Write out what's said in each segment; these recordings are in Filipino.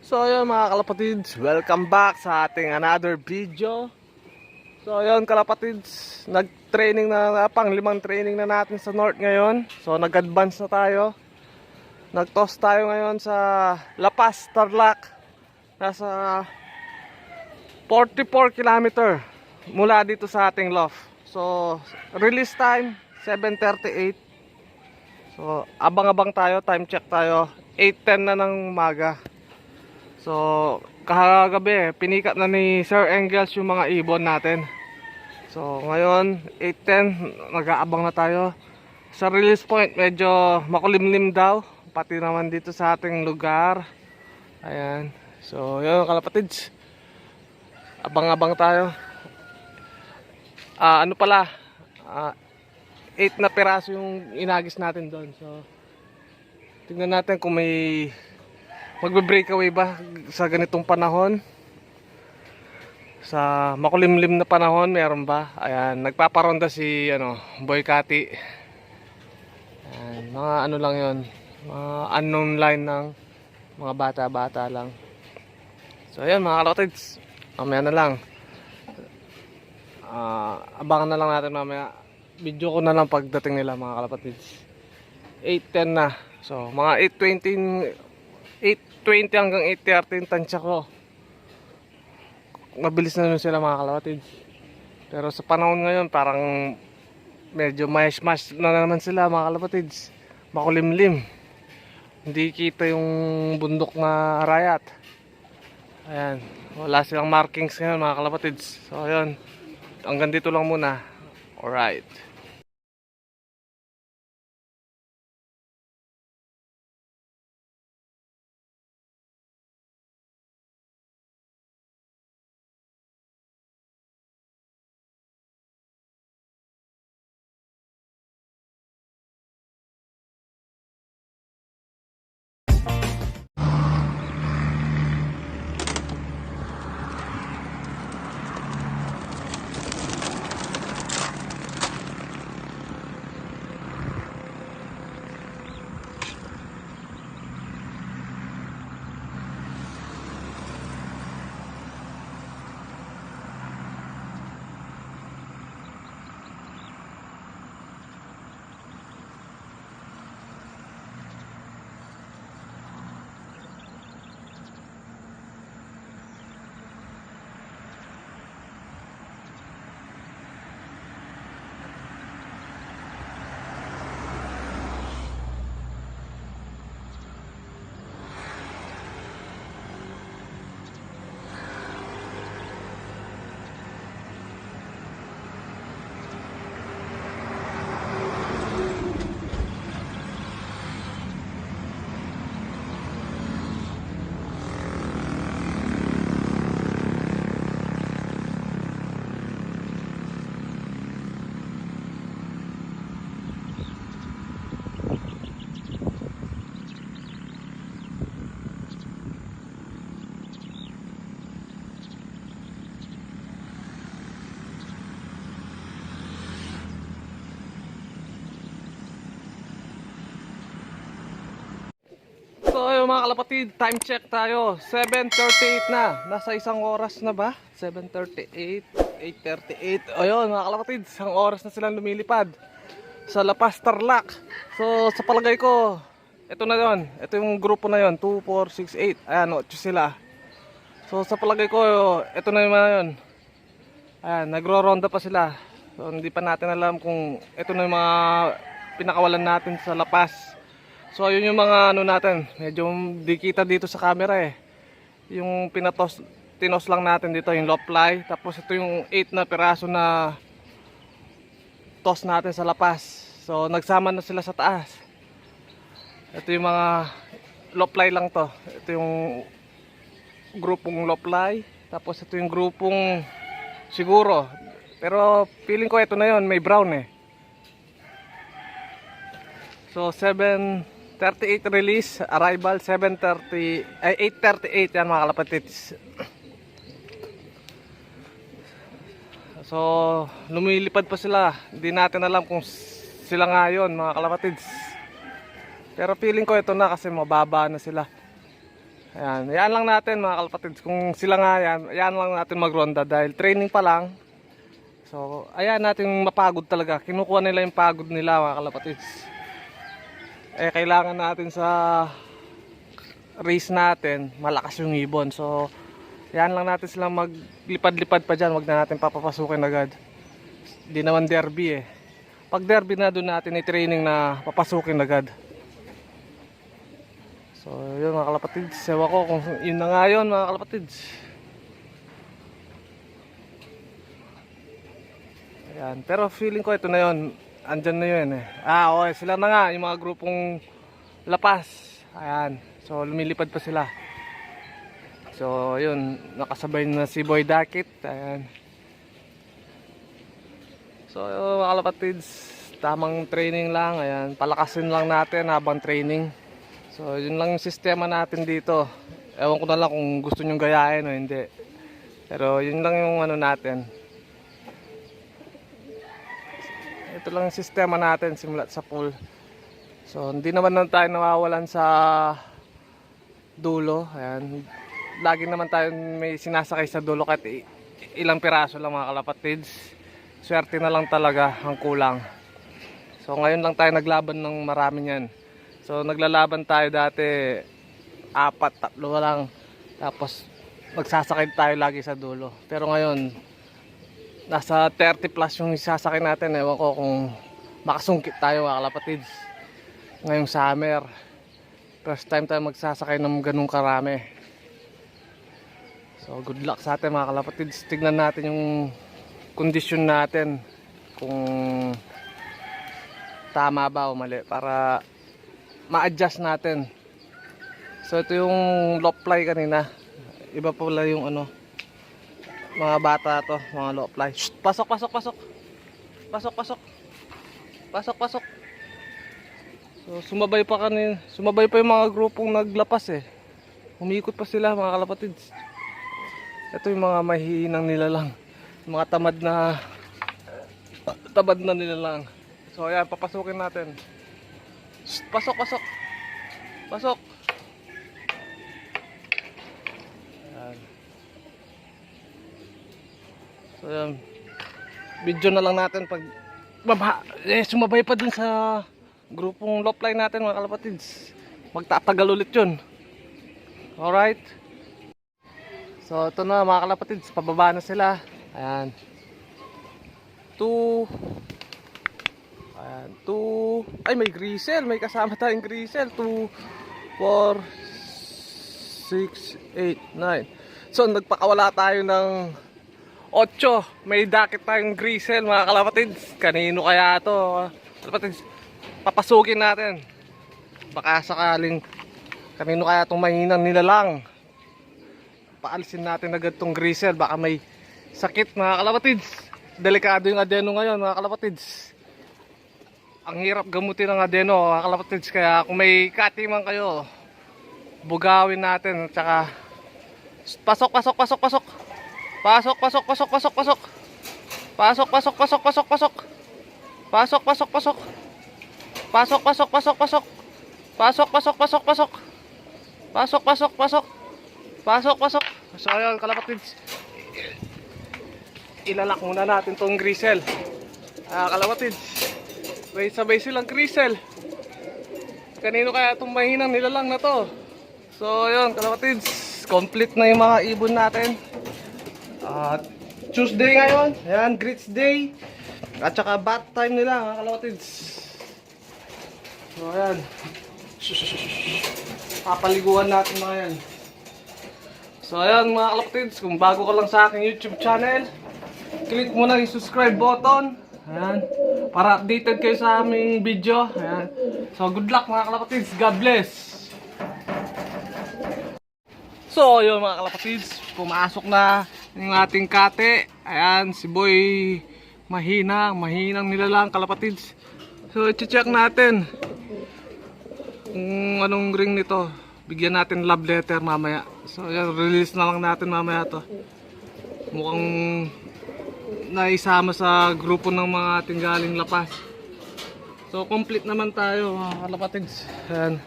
So ayun mga kalapatids, welcome back sa ating another video. So ayun kalapatids, nag-training na, pang limang training na natin sa North ngayon. So nag-advance na tayo. Nag-toss tayo ngayon sa La Paz, Tarlac. Nasa 44 kilometer mula dito sa ating loft. So release time 7:38. So abang-abang tayo, time check tayo. 8:10 na ng umaga. So, kahagabi, pinikat na ni Sir Engels yung mga ibon natin. So, ngayon, 8:10, nag-aabang na tayo. Sa release point, medyo makulimlim daw. Pati naman dito sa ating lugar. Ayan. So, yun, kalapatids. Abang-abang tayo. Ano pala, 8 na piraso yung inagis natin doon. So, tingnan natin kung may magbe-breakaway ba sa ganitong panahon, sa makulimlim na panahon, meron ba? Ayan, nagpaparonda si Boy Kati. Ayan, mga ano lang yon, mga unknown line ng mga bata-bata lang. So ayan mga kalapatids, mamaya na lang, abangan na lang natin mamaya. Video ko na lang pagdating nila mga kalapatids. 8:10 na, so mga 8:20 hanggang 8:30 tansya ko. Mabilis na nun sila mga kalapatids. Pero sa panahon ngayon parang medyo mash-mash na naman sila mga kalapatids. Makulimlim. Hindi kita yung bundok na arayat. Ayan. Wala silang markings ngayon mga kalapatids. So ayun. Hanggang dito lang muna. Alright. So ayun mga kalapatid, time check tayo. 7:38 na. Nasa isang oras na ba? 7:38, 8:38. Ayun mga kalapatid, isang oras na silang lumilipad sa La Paz, Tarlac. So sa palagay ko, ito na yon. Ito yung grupo na yon, 2, 4, 6, 8. Ayan, 8 sila. So sa palagay ko, ito na yung mga yon. Ayan, nagro-ronda pa sila. So hindi pa natin alam kung ito na yung mga pinakawalan natin sa La Paz. So ayun yung mga ano natin, medyo di kita dito sa camera eh. Yung tinos lang natin dito yung low fly. Tapos ito yung 8 na piraso na toss natin sa La Paz. So nagsama na sila sa taas. Ito yung mga low fly lang to. Ito yung grupong low fly. Tapos ito yung grupong siguro. Pero feeling ko ito na yon, may brown eh. So 7:38 release, arrival 7:30 ay 8:38 yan mga kalapatids. So lumilipad pa sila. Hindi natin alam kung sila nga yun mga kalapatids. Pero feeling ko ito na kasi mababa na sila. Ayan, yan lang natin mga kalapatids. Kung sila nga yan lang natin magronda dahil training pa lang. So, ayan natin mapagod talaga. Kinukuha nila yung pagod nila mga kalapatids. Eh, kailangan natin sa race natin, malakas yung ibon. So, yan lang natin silang maglipad-lipad pa dyan. Wag na natin papapasukin agad. Hindi naman derby eh. Pag derby na doon natin i-training na papasukin agad. So, yun mga kalapatids. Ewan ko kung yun na nga yun mga kalapatids. Ayan. Pero feeling ko ito na yun. Andyan na yun eh. Okay. Sila na nga. Yung mga grupong lapas. Ayan. So, lumilipad pa sila. So, yun. Nakasabay na si Boy Dakit. Ayan. So, mga kalapatids. Tamang training lang. Ayan. Palakasin lang natin habang training. So, yun lang yung sistema natin dito. Ewan ko na lang kung gusto nyong gayahin o hindi. Pero, yun lang yung ano natin. Ito lang yung sistema natin simulat sa pool. So, hindi naman tayo nawawalan sa dulo. Ayan. Lagi naman tayo may sinasakay sa dulo kahit ilang piraso lang mga kalapatids. Swerte na lang talaga ang kulang. So, ngayon lang tayo naglaban ng marami niyan. So naglalaban tayo dati 4, 3 lang. Tapos magsasakay tayo lagi sa dulo. Pero ngayon nasa 30 plus yung isasakay natin. Ewan ko kung makasungkit tayo mga kalapatids. Ngayong summer. First time tayo magsasakay ng ganung karami. So good luck sa atin mga kalapatids. Tignan natin yung kondisyon natin. Kung tama ba o mali. Para ma-adjust natin. So ito yung low fly kanina. Iba pala yung ano, mga bata to, mga low fly. Shh, pasok. Pasok. So sumabay pa yung mga grupong naglapas eh. Umikot pa sila mga kalapatids. Ito yung mga mahihinang nila lang. Mga tamad na nila lang. So ayan, papasukin natin. Pasok. Ayan. So yan. Video na lang natin pag sumabay pa dun sa grupong low fly natin mga kalapatids. Magtatagal ulit yun. Alright. So ito na mga kalapatids, pababa na sila. Ayan. 2 ay may grisel, may kasama tayong grisel. 2 4 6 8 9. So nagpakawala tayo ng 8. May dakit tayong grisel mga kalapatids. Kanino kaya to? Kalapatids, papasukin natin. Baka sakaling kanino kaya itong mahinang nilalang. Paalisin natin agad tong grisel. Baka may sakit mga kalapatids. Delikado yung adeno ngayon mga kalapatids. Ang hirap gamutin ng adeno mga kalapatids. Kaya kung may katiman kayo, bugawin natin. At saka pasok. Pasok. So ayun kalapatids, ilalak muna natin tong grisel. Kalapatids, may sabay silang grisel. Kanino kaya itong mahinang nilalang na to? So ayun kalapatids, complete na yung mga ibon natin. Tuesday ngayon, ayan, grits day. At saka bath time nila mga kalapatids. So ayan, papaliguan natin mga yan. So ayan mga kalapatids, kung bago ka lang sa aking YouTube channel, click mo na yung subscribe button. Ayan, para updated kayo sa aming video. Ayan. So good luck mga kalapatids, God bless. So yun mga kalapatids, pumasok na yung ating kate. Ayan, si Boy mahinang nilalang kalapatids. So i-check natin kung anong ring nito. Bigyan natin love letter mamaya. So yan, release na lang natin mamaya to. Mukhang naisama sa grupo ng mga ating galing lapas. So complete naman tayo mga kalapatids. Ayan.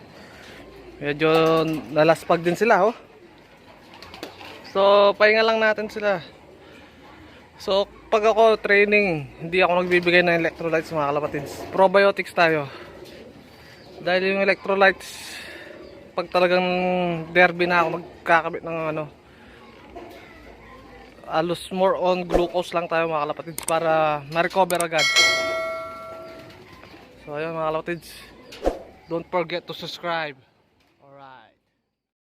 Medyo nalaspag din sila, oh. So, pahinga lang natin sila. So, pag ako training, hindi ako nagbibigay ng electrolytes mga kalapatids. Probiotics tayo. Dahil yung electrolytes, pag talagang derby na ako magkakabit ng ano, alos more on glucose lang tayo mga kalapatids para ma-recover agad. So ayun mga kalapatids, don't forget to subscribe.